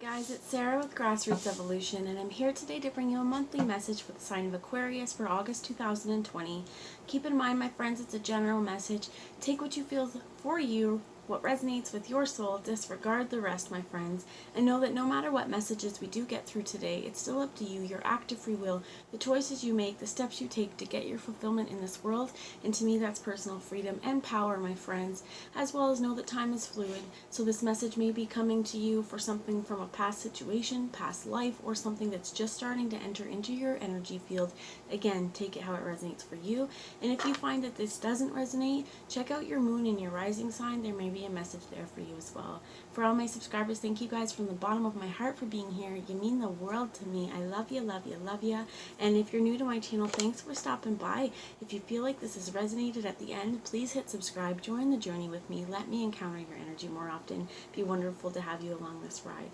Guys, it's Sarah with Grassroots Evolution, and I'm here today to bring you a monthly message for the sign of Aquarius for August 2020. Keep in mind, my friends, it's a general message. Take what you feel for you, what resonates with your soul, disregard the rest, my friends, and know that no matter what messages we do get through today, it's still up to you, your active free will, the choices you make, the steps you take to get your fulfillment in this world, and to me that's personal freedom and power, my friends, as well as know that time is fluid, so this message may be coming to you for something from a past situation, past life, or something that's just starting to enter into your energy field. Again, take it how it resonates for you, and if you find that this doesn't resonate, check out your moon and your rising sign. There may be a message there for you as well. For all my subscribers, thank you guys from the bottom of my heart for being here. You mean the world to me. I love you, love you, love you. And if you're new to my channel, thanks for stopping by. If you feel like this has resonated at the end, please hit subscribe. Join the journey with me. Let me encounter your energy more often. It'd be wonderful to have you along this ride.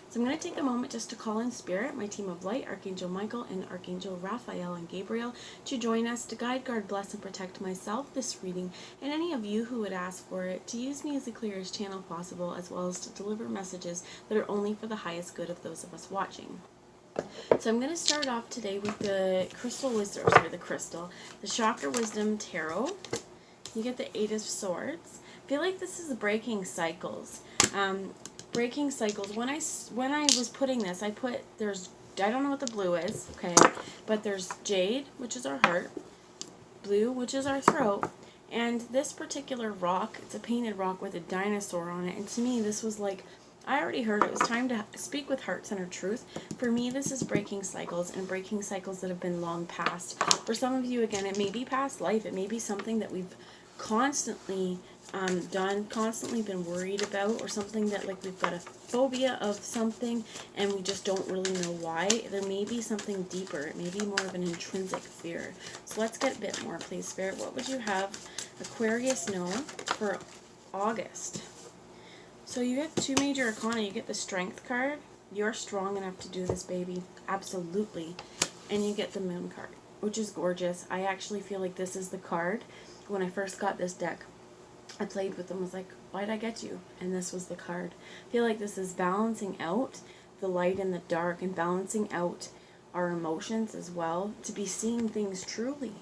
So I'm going to take a moment just to call in Spirit, my team of light, Archangel Michael and Archangel Raphael and Gabriel, to join us to guide, guard, bless, and protect myself, this reading, and any of you who would ask for it, to use me as the clearest channel possible, as well as to deliver messages that are only for the highest good of those of us watching. So I'm going to start off today with the the Chakra Wisdom Tarot. You get the Eight of Swords. I feel like this is breaking cycles. Breaking cycles. When I was putting this, I don't know what the blue is, okay, but there's jade, which is our heart, blue, which is our throat, and this particular rock, it's a painted rock with a dinosaur on it, and to me this was like, I already heard it was time to speak with heart-centered truth. For me, this is breaking cycles, and breaking cycles that have been long past. For some of you, again, it may be past life, it may be something that we've constantly constantly been worried about, or something that like we've got a phobia of something and we just don't really know why. There may be something deeper. It may be more of an intrinsic fear. So let's get a bit more, please, Spirit. What would you have Aquarius know for August? So you get two major arcana. You get the Strength card. You're strong enough to do this, baby. Absolutely. And you get the Moon card, which is gorgeous. I actually feel like this is the card. When I first got this deck, I played with them, was like, why'd I get you? And this was the card. I feel like this is balancing out the light and the dark, and balancing out our emotions as well, to be seeing things truly,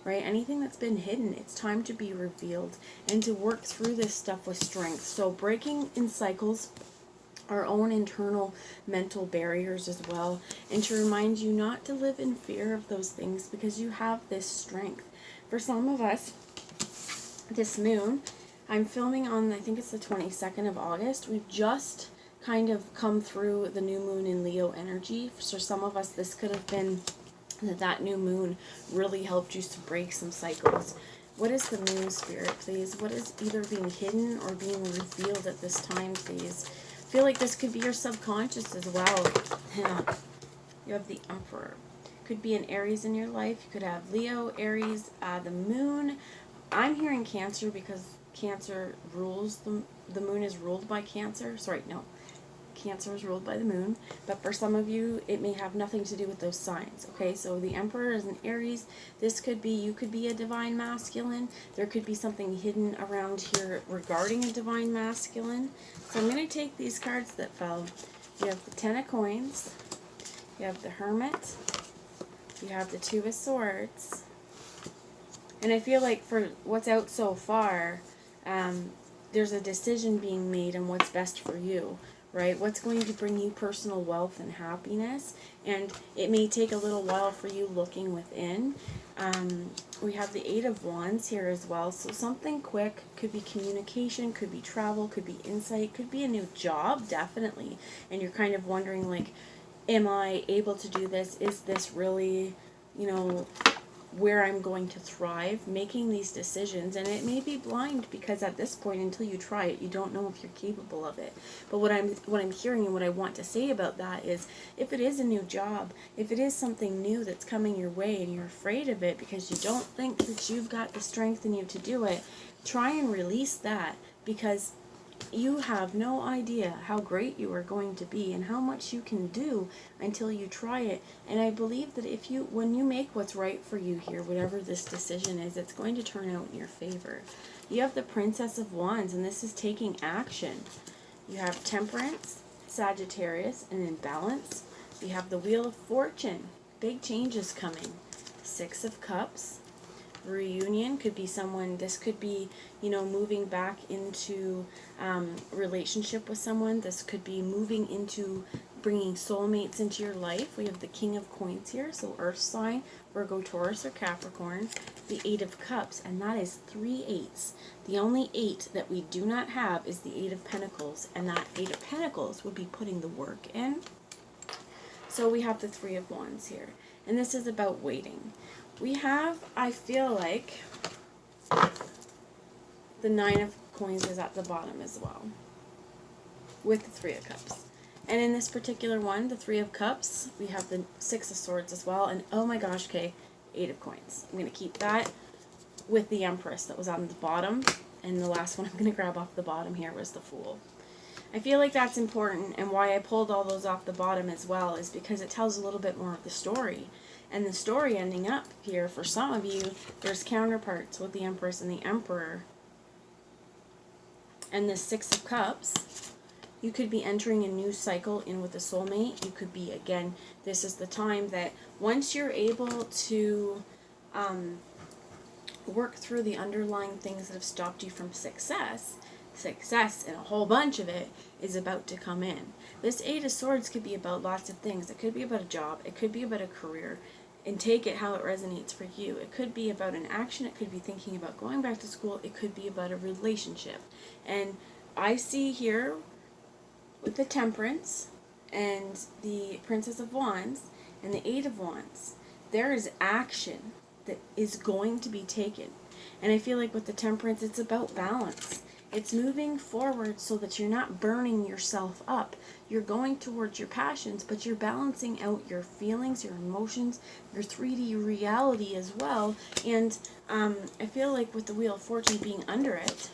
right? Anything that's been hidden, it's time to be revealed, and to work through this stuff with strength. So breaking in cycles, our own internal mental barriers as well, and to remind you not to live in fear of those things, because you have this strength. For some of us, this moon, I'm filming on, I think it's the 22nd of August. We've just kind of come through the new moon in Leo energy. For some of us, this could have been that new moon really helped you to break some cycles. What is the moon, Spirit, please? What is either being hidden or being revealed at this time, please? I feel like this could be your subconscious as well. Yeah. You have the Emperor. Could be an Aries in your life. You could have Leo, Aries, the moon. I'm hearing Cancer because Cancer rules, the moon is ruled by Cancer. Sorry, no. Cancer is ruled by the moon. But for some of you, it may have nothing to do with those signs. Okay, so the Emperor is an Aries. This could be, you could be a divine masculine. There could be something hidden around here regarding a divine masculine. So I'm going to take these cards that fell. You have the Ten of Coins. You have the Hermit. You have the Two of Swords. And I feel like for what's out so far, there's a decision being made on what's best for you, right? What's going to bring you personal wealth and happiness. And it may take a little while for you looking within. We have the Eight of Wands here as well. So something quick, could be communication, could be travel, could be insight, could be a new job, definitely. And you're kind of wondering, like, am I able to do this? Is this really, you know, where I'm going to thrive? Making these decisions, and it may be blind, because at this point, until you try it, you don't know if you're capable of it. But what I'm hearing and what I want to say about that is, if it is a new job, if it is something new that's coming your way and you're afraid of it because you don't think that you've got the strength in you to do it, try and release that, because you have no idea how great you are going to be and how much you can do until you try it. And I believe that when you make what's right for you here, whatever this decision is, it's going to turn out in your favor. You have the Princess of Wands, and this is taking action. You have Temperance, Sagittarius, and in balance, we have the Wheel of Fortune. Big changes coming. Six of Cups. Reunion could be someone, this could be, moving back into relationship with someone. This could be moving into bringing soulmates into your life. We have the King of Coins here, so Earth sign, Virgo, Taurus, or Capricorn. The Eight of Cups, and that is 3 eights. The only 8 that we do not have is the Eight of Pentacles, and that Eight of Pentacles would be putting the work in. So we have the Three of Wands here, and this is about waiting. We have, I feel like, the Nine of Coins is at the bottom as well, with the Three of Cups. And in this particular one, the Three of Cups, we have the Six of Swords as well, and oh my gosh, okay, Eight of Coins. I'm going to keep that with the Empress that was on the bottom, and the last one I'm going to grab off the bottom here was the Fool. I feel like that's important, and why I pulled all those off the bottom as well is because it tells a little bit more of the story. And the story ending up here, for some of you, there's counterparts with the Empress and the Emperor. And the Six of Cups, you could be entering a new cycle in with a soulmate. You could be, again, this is the time that once you're able to work through the underlying things that have stopped you from success, and a whole bunch of it is about to come in. This Eight of Swords could be about lots of things. It could be about a job. It could be about a career. And take it how it resonates for you. It could be about an action. It could be thinking about going back to school. It could be about a relationship. And I see here with the Temperance and the Princess of Wands and the Eight of Wands, there is action that is going to be taken. And I feel like with the Temperance, it's about balance. It's moving forward so that you're not burning yourself up. You're going towards your passions, but you're balancing out your feelings, your emotions, your 3D reality as well. And I feel like with the Wheel of Fortune being under it,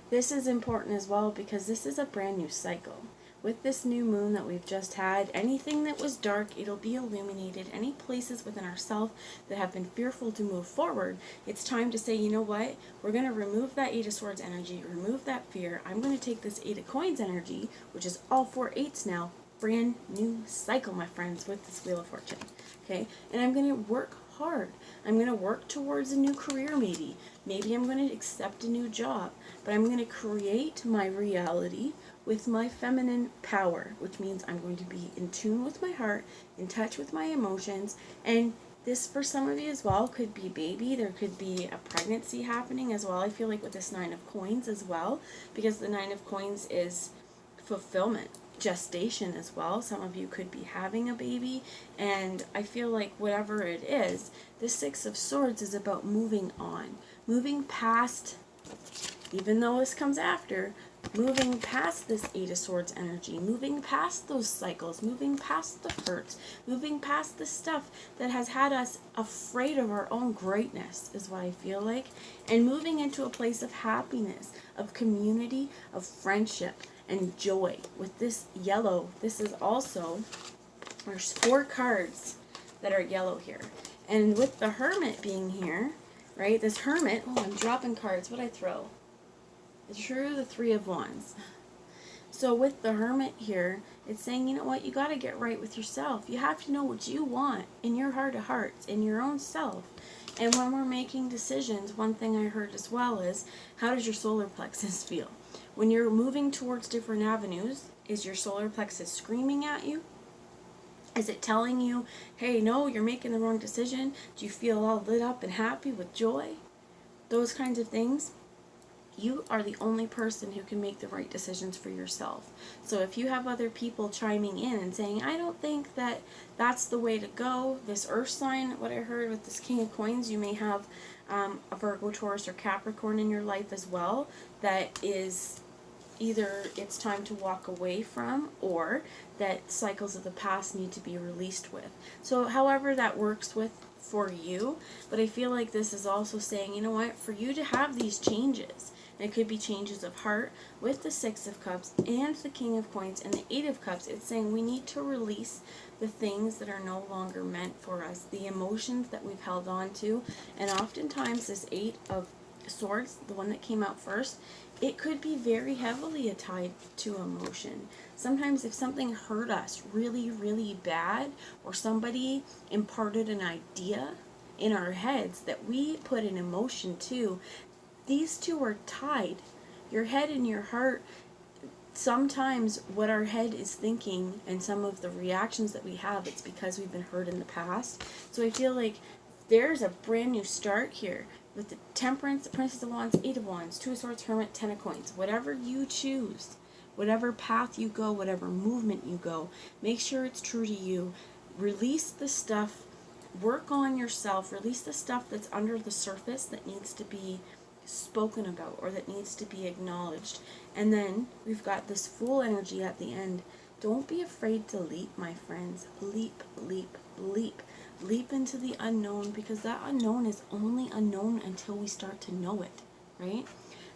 this is important as well because this is a brand new cycle. With this new moon that we've just had, anything that was dark, it'll be illuminated. Any places within ourselves that have been fearful to move forward, it's time to say, you know what? We're going to remove that Eight of Swords energy, remove that fear. I'm going to take this Eight of Coins energy, which is all 4 eights now, brand new cycle, my friends, with this Wheel of Fortune. Okay? And I'm going to work hard. I'm going to work towards a new career maybe. Maybe I'm going to accept a new job. But I'm going to create my reality with my feminine power, which means I'm going to be in tune with my heart, in touch with my emotions, and this for some of you as well could be baby. There could be a pregnancy happening as well. I feel like with this Nine of Coins as well, because the Nine of Coins is fulfillment, gestation as well. Some of you could be having a baby, and I feel like whatever it is, the Six of Swords is about moving on, moving past, even though this comes after, moving past this Eight of Swords energy, moving past those cycles, moving past the hurts, moving past the stuff that has had us afraid of our own greatness is what I feel like, and moving into a place of happiness, of community, of friendship, and joy. With this yellow, this is also, there's 4 cards that are yellow here. And with the Hermit being here, right, this Hermit, oh, I'm dropping cards, what'd I throw? True, the Three of Wands. So with the Hermit here, it's saying, you know what, you got to get right with yourself. You have to know what you want in your heart of hearts, in your own self. And when we're making decisions, one thing I heard as well is, how does your solar plexus feel? When you're moving towards different avenues, is your solar plexus screaming at you? Is it telling you, hey, no, you're making the wrong decision? Do you feel all lit up and happy with joy? Those kinds of things. You are the only person who can make the right decisions for yourself. So if you have other people chiming in and saying, I don't think that that's the way to go, this Earth sign, what I heard with this King of Coins, you may have a Virgo, Taurus, or Capricorn in your life as well, that is either it's time to walk away from, or that cycles of the past need to be released with. So however that works with for you, but I feel like this is also saying, you know what, for you to have these changes, and it could be changes of heart with the Six of Cups and the King of Coins and the Eight of Cups, it's saying we need to release the things that are no longer meant for us, the emotions that we've held on to. And oftentimes this Eight of Swords, the one that came out first, it could be very heavily tied to emotion. Sometimes if something hurt us really, really bad, or somebody imparted an idea in our heads that we put an emotion to, these two are tied. Your head and your heart, sometimes what our head is thinking and some of the reactions that we have, it's because we've been hurt in the past. So I feel like there's a brand new start here with the Temperance, the Princess of Wands, Eight of Wands, Two of Swords, Hermit, Ten of Coins. Whatever you choose, whatever path you go, whatever movement you go, make sure it's true to you. Release the stuff, work on yourself, release the stuff that's under the surface that needs to be spoken about or that needs to be acknowledged. And then we've got this Fool energy at the end. Don't be afraid to leap, my friends. Leap, leap, leap. Leap into the unknown, because that unknown is only unknown until we start to know it, right?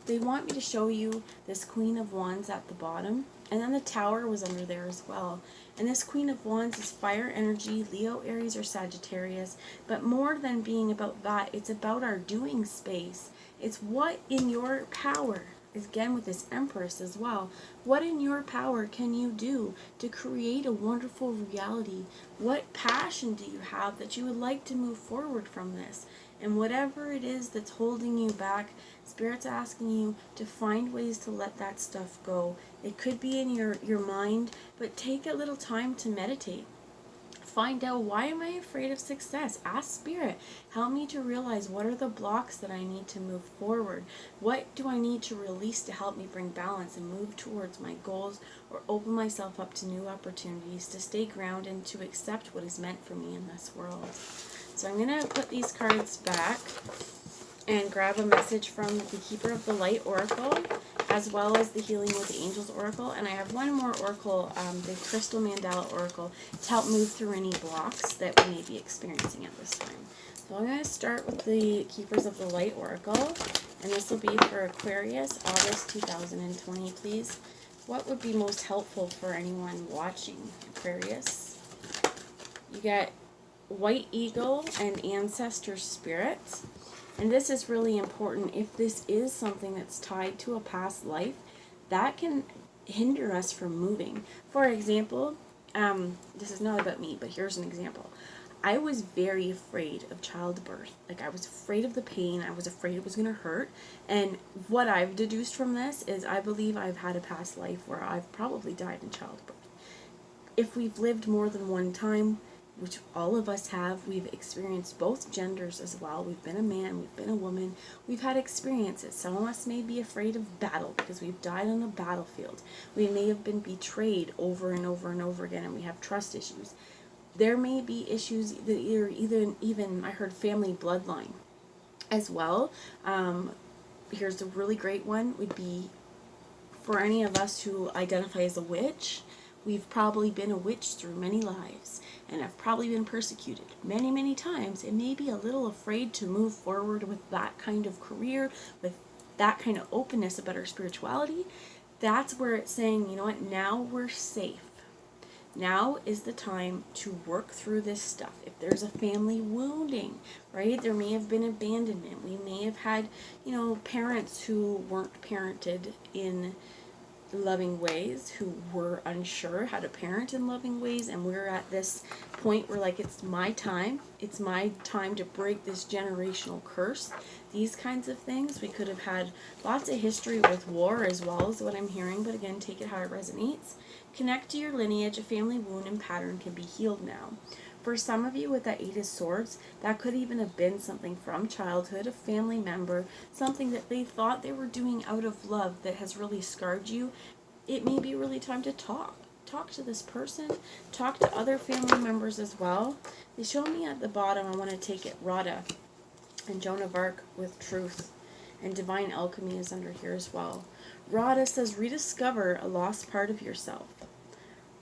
They want me to show you this Queen of Wands at the bottom, and then the Tower was under there as well. And this Queen of Wands is fire energy, Leo, Aries, or Sagittarius. But more than being about that, it's about our doing space. It's what in your power, again with this Empress as well, what in your power can you do to create a wonderful reality? What passion do you have that you would like to move forward from this? And whatever it is that's holding you back, Spirit's asking you to find ways to let that stuff go. It could be in your mind, but take a little time to meditate. Find out, why am I afraid of success? Ask Spirit, help me to realize what are the blocks that I need to move forward. What do I need to release to help me bring balance and move towards my goals, or open myself up to new opportunities, to stay grounded and to accept what is meant for me in this world. So I'm going to put these cards back and grab a message from the Keeper of the Light Oracle, as well as the Healing with the Angels Oracle. And I have one more Oracle, the Crystal Mandala Oracle, to help move through any blocks that we may be experiencing at this time. So I'm going to start with the Keepers of the Light Oracle, and this will be for Aquarius, August 2020, please. What would be most helpful for anyone watching, Aquarius? You get White Eagle and Ancestor Spirits. And this is really important. If this is something that's tied to a past life, that can hinder us from moving. For example, this is not about me, but here's an example. I was very afraid of childbirth. Like, I was afraid of the pain. I was afraid it was going to hurt. And what I've deduced from this is I believe I've had a past life where I've probably died in childbirth. If we've lived more than one time, which all of us have, we've experienced both genders as well. We've been a man, we've been a woman, we've had experiences. Some of us may be afraid of battle because we've died on a battlefield. We may have been betrayed over and over and over again, and we have trust issues. There may be issues that even I heard family bloodline as well. Here's a really great one, would be for any of us who identify as a witch. We've probably been a witch through many lives, and have probably been persecuted many, many times, and may be a little afraid to move forward with that kind of career, with that kind of openness about our spirituality. That's where it's saying, you know what, now we're safe. Now is the time to work through this stuff. If there's a family wounding, right, there may have been abandonment. We may have had, parents who weren't parented in loving ways, who were unsure how to parent in loving ways, and we're at this point where, like, it's my time to break this generational curse. These kinds of things. We could have had lots of history with war as well, is what I'm hearing, but again, take it how it resonates. Connect to your lineage. A family wound and pattern can be healed now. For some of you with that Eight of Swords, that could even have been something from childhood, a family member, something that they thought they were doing out of love that has really scarred you. It may be really time to talk. Talk to this person. Talk to other family members as well. They show me at the bottom, I want to take it, Radha and Joan of Arc with Truth. And Divine Alchemy is under here as well. Radha says, rediscover a lost part of yourself.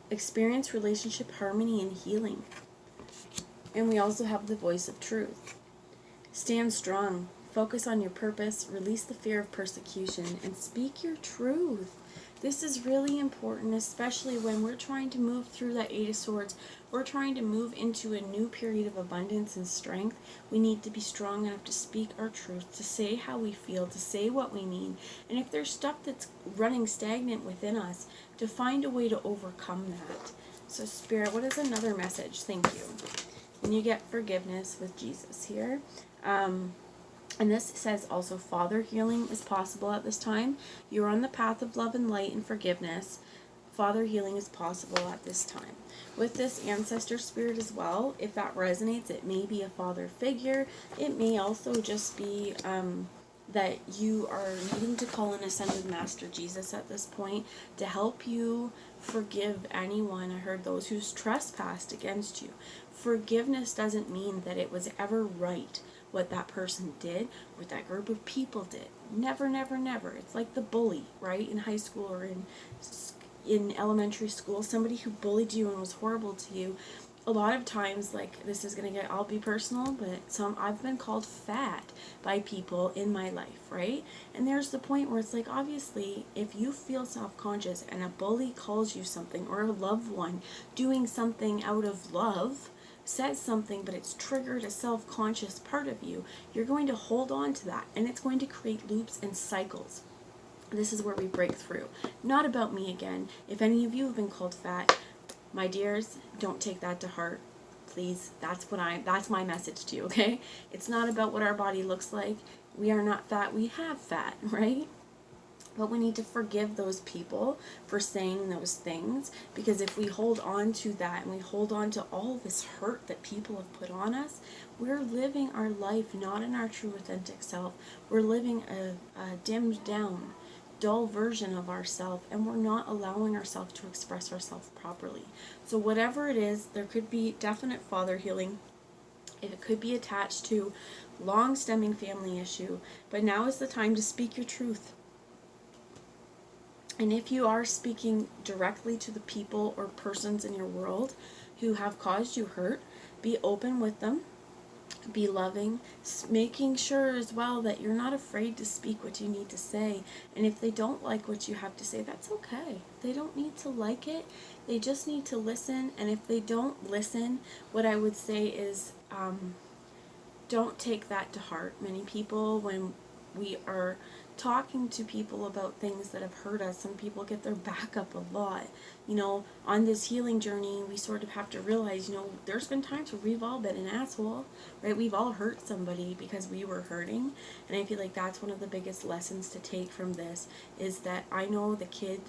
Experience relationship harmony and healing. And we also have the Voice of Truth. Stand strong. Focus on your purpose. Release the fear of persecution. And speak your truth. This is really important, especially when we're trying to move through that Eight of Swords. We're trying to move into a new period of abundance and strength. We need to be strong enough to speak our truth, to say how we feel, to say what we mean. And if there's stuff that's running stagnant within us, to find a way to overcome that. So Spirit, what is another message? Thank you. And you get forgiveness with Jesus here. And this says also Father healing is possible at this time. You're on the path of love and light and forgiveness. Father healing is possible at this time. With this ancestor spirit as well, if that resonates, it may be a father figure. It may also just be that you are needing to call in Ascended Master Jesus at this point to help you forgive anyone. I heard those who's trespassed against you. Forgiveness doesn't mean that it was ever right what that person did, what that group of people did. Never, never, never. It's like the bully, right? In high school or in elementary school, somebody who bullied you and was horrible to you. A lot of times, like, this is gonna get, I'll be personal, but I've been called fat by people in my life, right? And there's the point where it's like, obviously, if you feel self-conscious and a bully calls you something, or a loved one doing something out of love, says something, but it's triggered a self-conscious part of you, you're going to hold on to that, and it's going to create loops and cycles. This is where we break through. Not about me again. If any of you have been called fat, my dears, don't take that to heart. Please, that's my message to you, okay? It's not about what our body looks like. We are not fat, we have fat, right? But we need to forgive those people for saying those things, because if we hold on to that and we hold on to all this hurt that people have put on us, we're living our life not in our true authentic self. We're living a dimmed down, dull version of ourselves, and we're not allowing ourselves to express ourselves properly. So whatever it is, there could be definite father healing. It could be attached to long stemming family issue, but now is the time to speak your truth. And if you are speaking directly to the people or persons in your world who have caused you hurt, be open with them, be loving, making sure as well that you're not afraid to speak what you need to say. And if they don't like what you have to say, that's okay. They don't need to like it. They just need to listen. And if they don't listen, what I would say is don't take that to heart. Many people, when we are talking to people about things that have hurt us, some people get their back up a lot. You know, on this healing journey, we sort of have to realize, you know, there's been times where we've all been an asshole, right? We've all hurt somebody because we were hurting. And I feel like that's one of the biggest lessons to take from this, is that I know the kid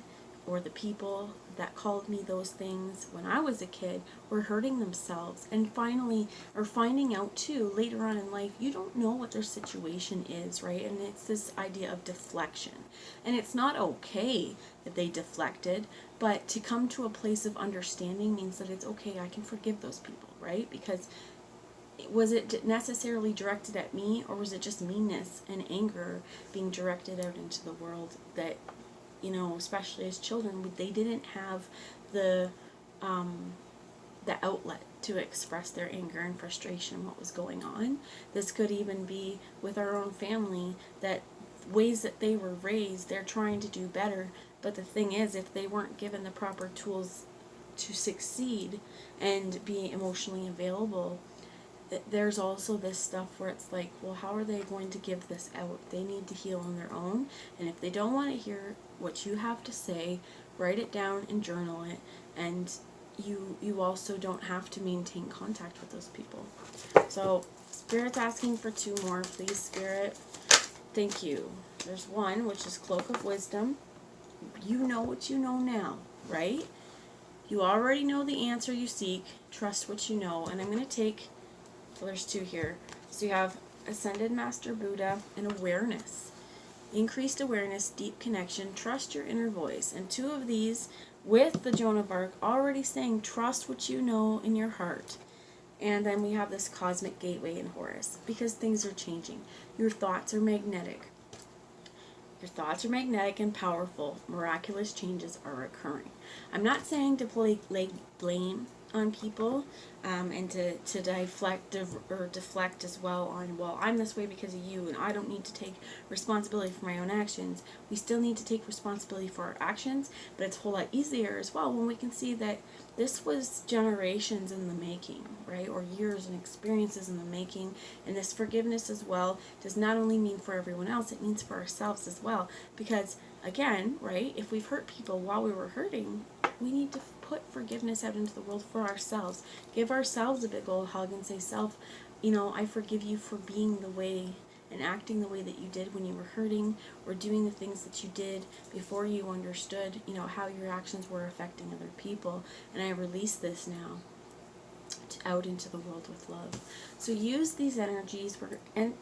or the people that called me those things when I was a kid were hurting themselves, and finally are finding out too later on in life, you don't know what their situation is, right? And it's this idea of deflection, and it's not okay that they deflected, but to come to a place of understanding means that it's okay, I can forgive those people, right? Because was it necessarily directed at me, or was it just meanness and anger being directed out into the world that, you know, especially as children, they didn't have the outlet to express their anger and frustration, what was going on. This could even be with our own family, that ways that they were raised, they're trying to do better, but the thing is, if they weren't given the proper tools to succeed and be emotionally available, there's also this stuff where it's like, well, how are they going to give this out? They need to heal on their own, and if they don't want to hear what you have to say, write it down and journal it, and you also don't have to maintain contact with those people. So Spirit's asking for 2 more, please, Spirit. Thank you. There's 1, which is Cloak of Wisdom. You know what you know now, right? You already know the answer you seek. Trust what you know. And I'm going to take, well, there's 2 here. So you have Ascended Master Buddha and Awareness. Increased awareness, deep connection, trust your inner voice. And 2 of these with the Joan of Arc already saying trust what you know in your heart. And then we have this Cosmic Gateway in Horus, because things are changing. Your thoughts are magnetic. Your thoughts are magnetic and powerful. Miraculous changes are occurring. I'm not saying to lay blame on people, and to deflect as well on, well, I'm this way because of you and I don't need to take responsibility for my own actions. We still need to take responsibility for our actions, but it's a whole lot easier as well when we can see that this was generations in the making, right, or years and experiences in the making. And this forgiveness as well does not only mean for everyone else, it means for ourselves as well, because again, right, if we've hurt people while we were hurting, we need to put forgiveness out into the world for ourselves. Give ourselves a big old hug and say, self, I forgive you for being the way and acting the way that you did when you were hurting, or doing the things that you did before you understood, how your actions were affecting other people. And I release this now out into the world with love. So use these energies.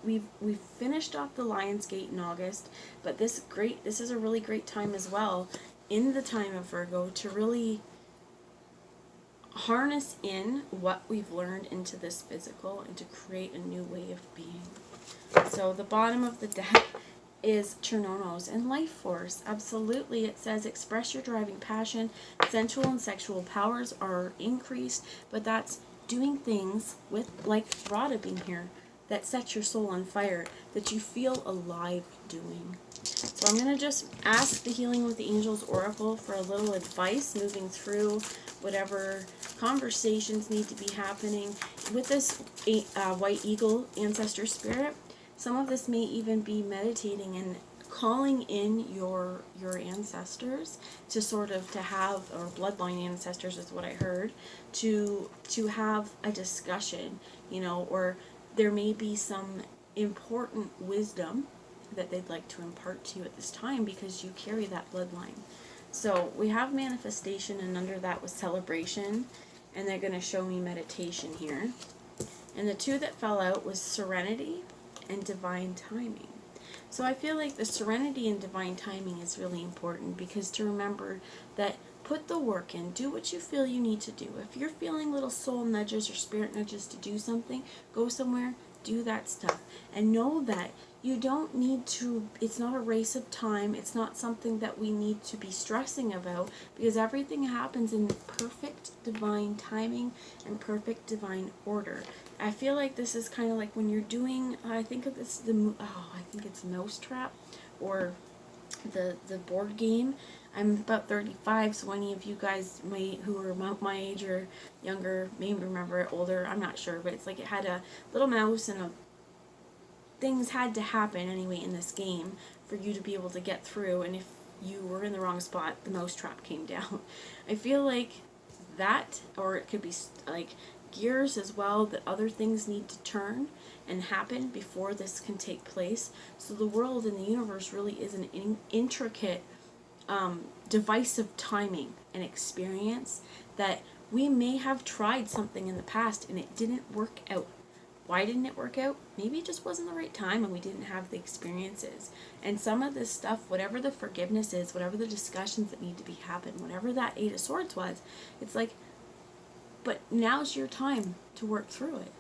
We've finished off the Lion's Gate in August, but this is a really great time as well in the time of Virgo to really harness in what we've learned into this physical and to create a new way of being. So the bottom of the deck is Chernonos and life force. Absolutely, it says express your driving passion. Sensual and sexual powers are increased, but that's doing things with, like Radha being here, that sets your soul on fire, that you feel alive doing. So I'm going to just ask the Healing with the Angels Oracle for a little advice moving through whatever conversations need to be happening with this white eagle ancestor spirit. Some of this may even be meditating and calling in your ancestors to sort of to have, or bloodline ancestors is what I heard, to have a discussion, or there may be some important wisdom that they'd like to impart to you at this time because you carry that bloodline. So we have manifestation, and under that was celebration, and they're going to show me meditation here. And the two that fell out was serenity and divine timing. So I feel like the serenity and divine timing is really important, because to remember that put the work in, do what you feel you need to do. If you're feeling little soul nudges or spirit nudges to do something, go somewhere, do that stuff. And know that you don't need to, it's not a race of time, it's not something that we need to be stressing about, because everything happens in perfect divine timing and perfect divine order. I feel like this is kind of like when you're doing, I think it's Mousetrap, or the board game. I'm about 35, so any of you guys who are my age or younger may remember it, older, I'm not sure, but it's like it had a little mouse and things had to happen anyway in this game for you to be able to get through, and if you were in the wrong spot, the Mousetrap came down. I feel like that, or it could be like gears as well, that other things need to turn and happen before this can take place. So the world and the universe really is an intricate device of timing and experience, that we may have tried something in the past and it didn't work out. Why didn't it work out? Maybe it just wasn't the right time and we didn't have the experiences. And some of this stuff, whatever the forgiveness is, whatever the discussions that need to be happened, whatever that Eight of Swords was, it's like, but now's your time to work through it.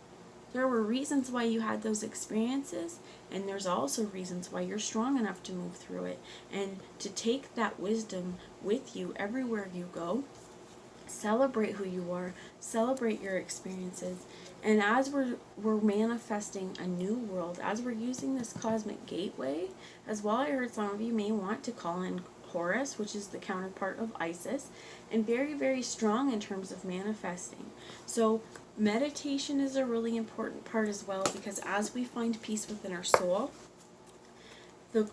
There were reasons why you had those experiences, and there's also reasons why you're strong enough to move through it and to take that wisdom with you everywhere you go. Celebrate who you are, celebrate your experiences, and as we're manifesting a new world, as we're using this cosmic gateway as well, I heard some of you may want to call in Horus, which is the counterpart of Isis, and very, very strong in terms of manifesting. So meditation is a really important part as well, because as we find peace within our soul, the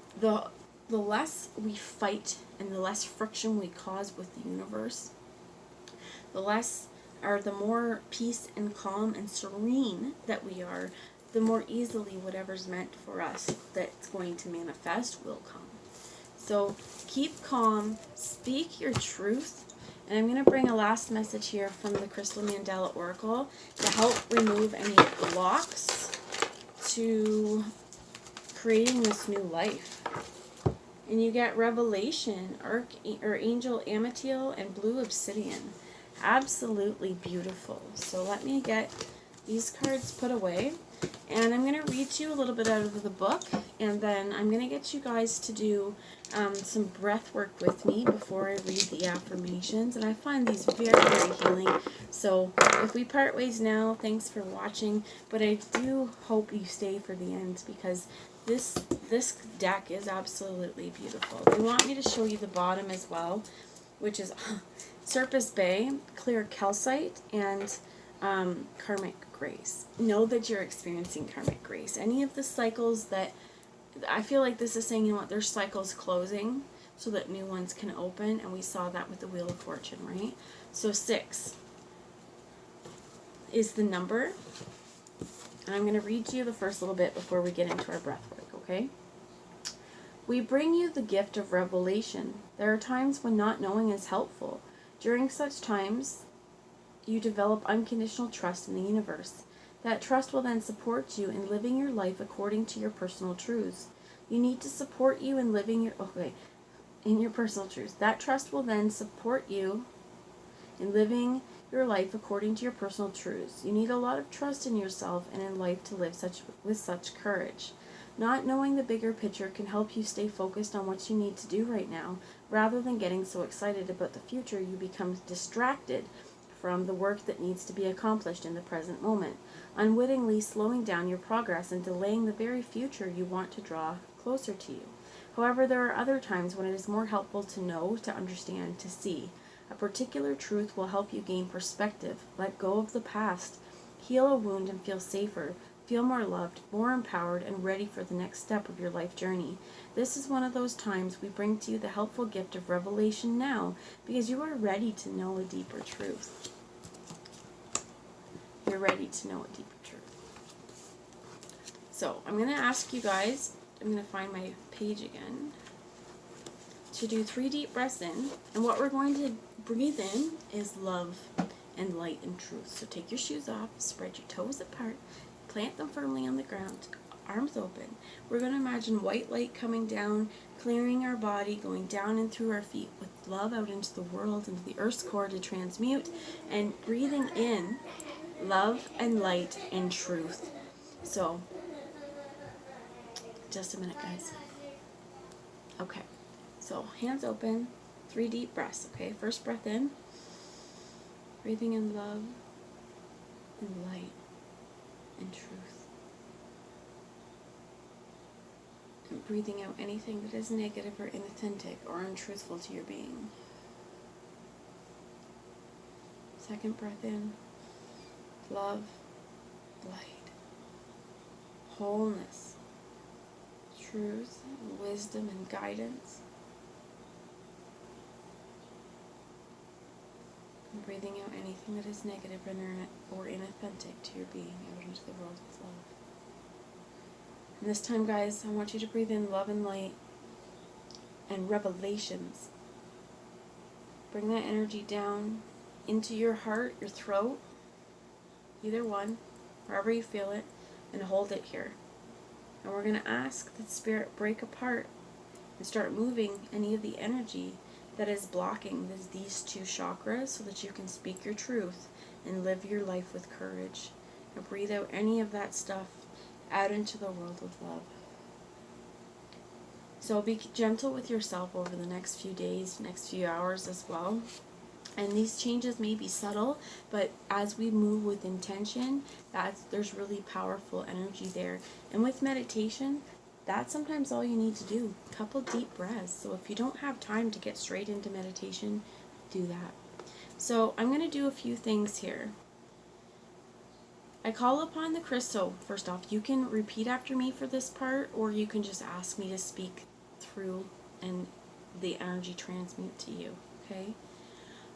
less we fight and the less friction we cause with the universe, the more peace and calm and serene that we are, the more easily whatever's meant for us that's going to manifest will come. So keep calm, speak your truth, and I'm going to bring a last message here from the Crystal Mandela Oracle to help remove any blocks to creating this new life. And you get Revelation, Angel Amethyl, and Blue Obsidian. Absolutely beautiful. So let me get these cards put away. And I'm going to read to you a little bit out of the book, and then I'm going to get you guys to do some breath work with me before I read the affirmations. And I find these very, very healing. So if we part ways now, thanks for watching. But I do hope you stay for the end, because this deck is absolutely beautiful. They want me to show you the bottom as well, which is Surface Bay, Clear Calcite, and Karmic Grace. Know that you're experiencing karmic grace. Any of the cycles that, I feel like this is saying, you know what, there's cycles closing so that new ones can open, and we saw that with the Wheel of Fortune, right? So 6 is the number, and I'm going to read to you the first little bit before we get into our breath work, okay? We bring you the gift of revelation. There are times when not knowing is helpful. During such times, you develop unconditional trust in the universe. That trust will then support you in living your life according to your personal truths. You need to support you in living in your personal truths. That trust will then support you in living your life according to your personal truths. You need a lot of trust in yourself and in life to live with such courage. Not knowing the bigger picture can help you stay focused on what you need to do right now. Rather than getting so excited about the future, you become distracted from the work that needs to be accomplished in the present moment, unwittingly slowing down your progress and delaying the very future you want to draw closer to you. However, there are other times when it is more helpful to know, to understand, to see. A particular truth will help you gain perspective, let go of the past, heal a wound and feel safer, feel more loved, more empowered, and ready for the next step of your life journey. This is one of those times we bring to you the helpful gift of revelation now, because you are ready to know a deeper truth. You're ready to know a deeper truth. So I'm going to ask you guys, I'm going to find my page again, to do 3 deep breaths in. And what we're going to breathe in is love and light and truth. So take your shoes off, spread your toes apart, plant them firmly on the ground, arms open. We're going to imagine white light coming down, clearing our body, going down and through our feet with love out into the world, into the earth's core to transmute, and breathing in love and light and truth. So, just a minute, guys. Okay, so hands open, 3 deep breaths, okay? First breath in, breathing in love and light and truth. And breathing out anything that is negative or inauthentic or untruthful to your being. Second breath in, love, light, wholeness, truth, wisdom, and guidance. And breathing out anything that is negative or inauthentic to your being out into the world with love. And this time, guys, I want you to breathe in love and light and revelations. Bring that energy down into your heart, your throat, either one, wherever you feel it, and hold it here. And we're going to ask that Spirit break apart and start moving any of the energy that is blocking these 2 chakras so that you can speak your truth and live your life with courage. And breathe out any of that stuff out into the world with love. So be gentle with yourself over the next few days, next few hours as well. And these changes may be subtle, but as we move with intention, there's really powerful energy there. And with meditation, that's sometimes all you need to do. A couple deep breaths. So if you don't have time to get straight into meditation, do that. So I'm going to do a few things here. I call upon the crystal. First off, you can repeat after me for this part, or you can just ask me to speak through and the energy transmute to you, okay?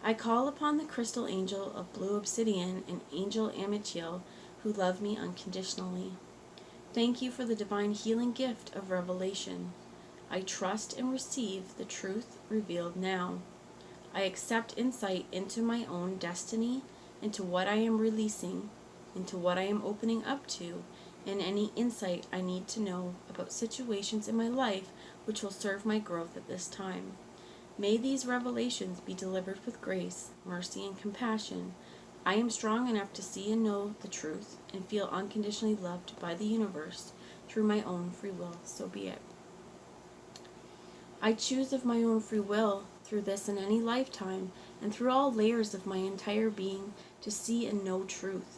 I call upon the crystal angel of blue obsidian and angel Amichiel who love me unconditionally. Thank you for the divine healing gift of revelation. I trust and receive the truth revealed now. I accept insight into my own destiny, into what I am releasing, into what I am opening up to, and any insight I need to know about situations in my life which will serve my growth at this time. May these revelations be delivered with grace, mercy, and compassion. I am strong enough to see and know the truth and feel unconditionally loved by the universe through my own free will. So be it. I choose of my own free will, through this and any lifetime, and through all layers of my entire being, to see and know truth.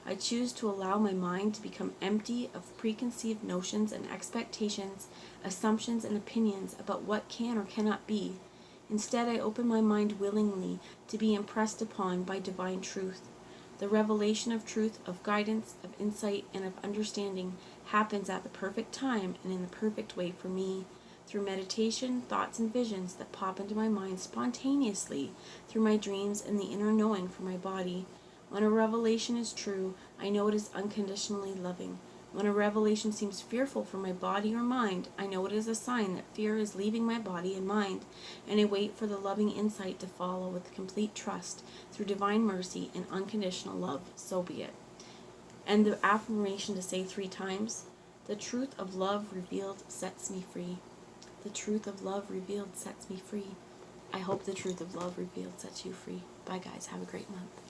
I choose to allow my mind to become empty of preconceived notions and expectations, assumptions and opinions about what can or cannot be. Instead, I open my mind willingly to be impressed upon by divine truth. The revelation of truth, of guidance, of insight, and of understanding happens at the perfect time and in the perfect way for me, through meditation, thoughts, and visions that pop into my mind spontaneously, through my dreams and the inner knowing for my body. When a revelation is true, I know it is unconditionally loving. When a revelation seems fearful for my body or mind, I know it is a sign that fear is leaving my body and mind, and I wait for the loving insight to follow with complete trust through divine mercy and unconditional love. So be it. And the affirmation to say 3 times: the truth of love revealed sets me free. The truth of love revealed sets me free. I hope the truth of love revealed sets you free. Bye guys, have a great month.